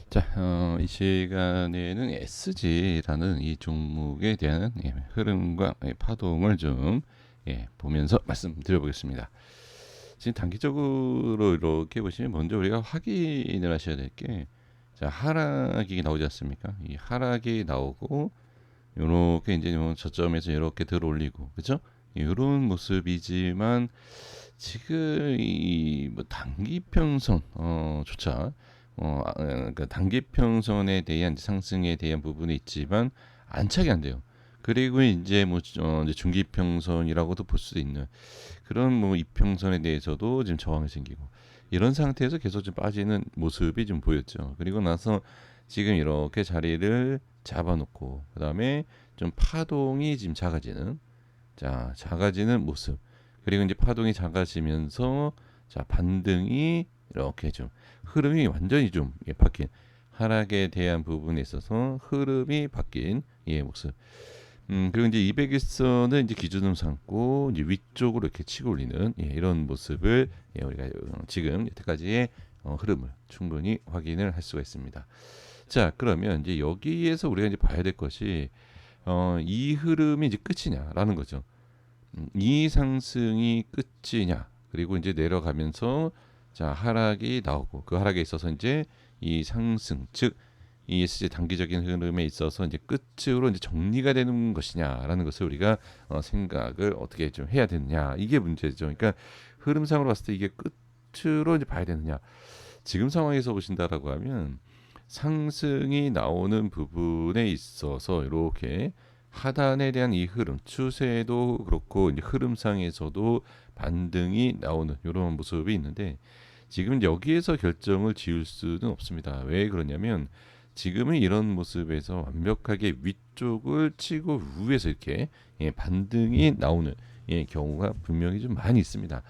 자, 이 시간에는 SG라는 이 종목에 대한 흐름과 파동을 좀 보면서 말씀드려보겠습니다. 지금 단기적으로 이렇게 보시면 먼저 우리가 확인을 하셔야 될 게, 자, 하락이 나오지 않습니까? 이 하락이 나오고 요렇게 이제 뭐 저점에서 이렇게 들어올리고, 그죠? 이런 모습이지만 지금 이뭐 단기평선 조차 그러니까 단기평선에 대한 상승에 대한 부분이 있지만 안착이 안 돼요. 그리고 이제 뭐 이제 중기평선이라고도 볼 수도 있는 그런 뭐 이평선에 대해서도 지금 저항이 생기고 이런 상태에서 계속 좀 빠지는 모습이 좀 보였죠. 그리고 나서 지금 이렇게 자리를 잡아놓고 그다음에 좀 파동이 지금 작아지는 모습. 그리고 이제 파동이 작아지면서 자 반등이 이렇게 좀 흐름이 완전히 좀 바뀐 하락에 대한 부분에 있어서 흐름이 바뀐 모습. 그리고 이제 200일선은 이제 기준으로 삼고 이제 위쪽으로 이렇게 치고 올리는 이런 모습을 우리가 지금 여태까지의 흐름을 충분히 확인을 할 수가 있습니다. 자, 그러면 이제 여기에서 우리가 이제 봐야 될 것이 이 흐름이 이제 끝이냐라는 거죠. 이 상승이 끝이냐? 그리고 이제 내려가면서 자 하락이 나오고 그 하락에 있어서 이제 이 상승 즉 ESG 단기적인 흐름에 있어서 이제 끝으로 이제 정리가 되는 것이냐라는 것을 우리가 생각을 어떻게 좀 해야 되느냐 이게 문제죠. 그러니까 흐름상으로 봤을 때 이게 끝으로 이제 봐야 되느냐. 지금 상황에서 보신다라고 하면 상승이 나오는 부분에 있어서 이렇게 하단에 대한 이 흐름 추세도 그렇고 이제 흐름상에서도 반등이 나오는 이런 모습이 있는데 지금 여기에서 결정을 지을 수는 없습니다. 왜 그러냐면 지금은 이런 모습에서 완벽하게 위쪽을 치고 위에서 이렇게 반등이 나오는 경우가 분명히 좀 많이 있습니다.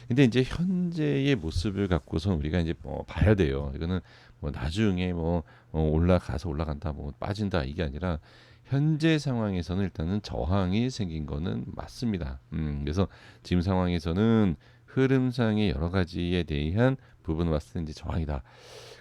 근데 이제 현재의 모습을 갖고서 우리가 이제 봐야 돼요. 이거는 뭐 나중에 뭐 올라가서 올라간다, 뭐 빠진다 이게 아니라 현재 상황에서는 일단은 저항이 생긴 거는 맞습니다. 그래서 지금 상황에서는 흐름상의 여러 가지에 대한 부분을 봤을 때 이제 저항이다.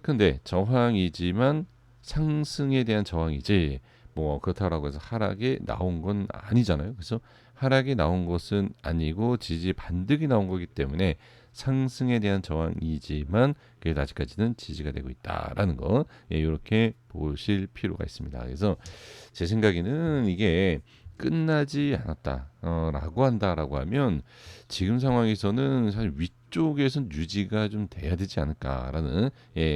근데 저항이지만 상승에 대한 저항이지 뭐 그렇다고 해서 하락이 나온 건 아니잖아요. 그래서 하락이 나온 것은 아니고 지지 반등이 나온 거기 때문에 상승에 대한 저항이지만 그게 아직까지는 지지가 되고 있다라는 거 이렇게 보실 필요가 있습니다. 그래서 제 생각에는 이게 끝나지 않았다라고 한다라고 하면 지금 상황에서는 사실 위쪽에선 유지가 좀 돼야 되지 않을까라는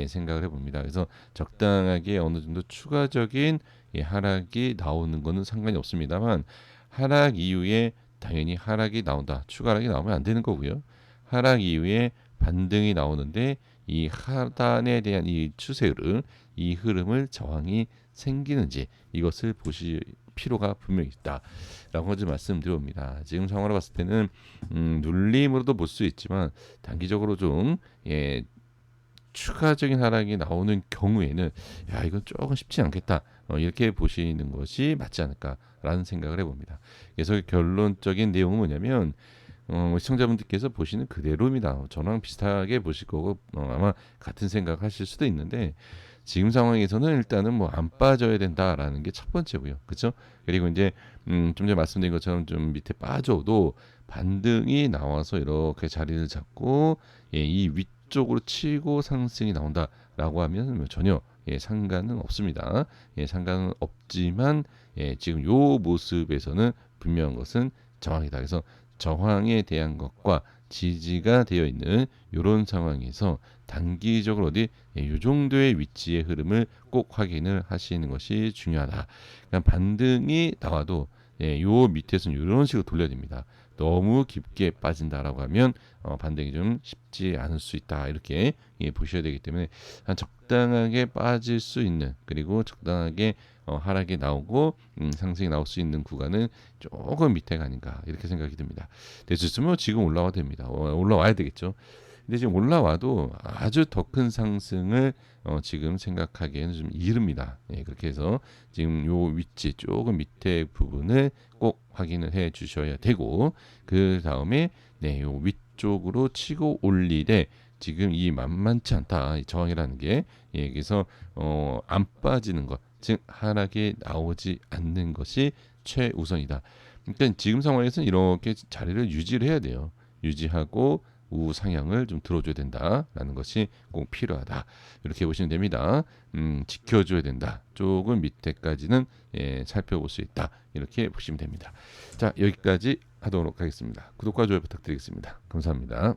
생각을 해봅니다. 그래서 적당하게 어느 정도 추가적인 하락이 나오는 거는 상관이 없습니다만 하락 이후에 당연히 하락이 나온다. 추가 하락이 나오면 안 되는 거고요. 하락 이후에 반등이 나오는데 이 하단에 대한 이 추세를 이 흐름을 저항이 생기는지 이것을 보실 필요가 분명히 있다라고 좀 말씀드립니다. 지금 상황으로 봤을 때는 눌림으로도 볼 수 있지만 단기적으로 좀 추가적인 하락이 나오는 경우에는 야 이건 조금 쉽지 않겠다 이렇게 보시는 것이 맞지 않을까라는 생각을 해봅니다. 그래서 결론적인 내용은 뭐냐면 시청자분들께서 보시는 그대로입니다. 저랑 비슷하게 보실 거고 아마 같은 생각하실 수도 있는데 지금 상황에서는 일단은 뭐 안 빠져야 된다라는 게 첫 번째고요. 그렇죠? 그리고 이제 좀 전에 말씀드린 것처럼 좀 밑에 빠져도 반등이 나와서 이렇게 자리를 잡고 이 위쪽으로 치고 상승이 나온다라고 하면 뭐 전혀 상관은 없습니다. 상관은 없지만 지금 요 모습에서는 분명한 것은 저항이다. 그래서 저항에 대한 것과 지지가 되어 있는 이런 상황에서 단기적으로 어디 이 정도의 위치의 흐름을 꼭 확인을 하시는 것이 중요하다. 그러니까 반등이 나와도 요 밑에서는 이런 식으로 돌려야 됩니다. 너무 깊게 빠진다라고 하면 반등이 좀 쉽지 않을 수 있다. 이렇게 보셔야 되기 때문에 한 적당하게 빠질 수 있는 그리고 적당하게 하락이 나오고 상승이 나올 수 있는 구간은 조금 밑에가 아닌가 이렇게 생각이 듭니다. 됐으면 지금 올라와야 됩니다. 올라와야 되겠죠. 근데 지금 올라와도 아주 더 큰 상승을 지금 생각하기에는 좀 이릅니다. 그렇게 해서 지금 요 위치 조금 밑에 부분을 꼭 확인을 해 주셔야 되고 그 다음에 요 위쪽으로 치고 올리되 지금 이 만만치 않다. 이 저항이라는 게 그래서 안 빠지는 것, 즉 하락이 나오지 않는 것이 최우선이다. 그러니까 지금 상황에서는 이렇게 자리를 유지를 해야 돼요. 유지하고 우상향을 좀 들어줘야 된다라는 것이 꼭 필요하다. 이렇게 보시면 됩니다. 지켜줘야 된다. 조금 밑에까지는 살펴볼 수 있다. 이렇게 보시면 됩니다. 자, 여기까지 하도록 하겠습니다. 구독과 좋아요 부탁드리겠습니다. 감사합니다.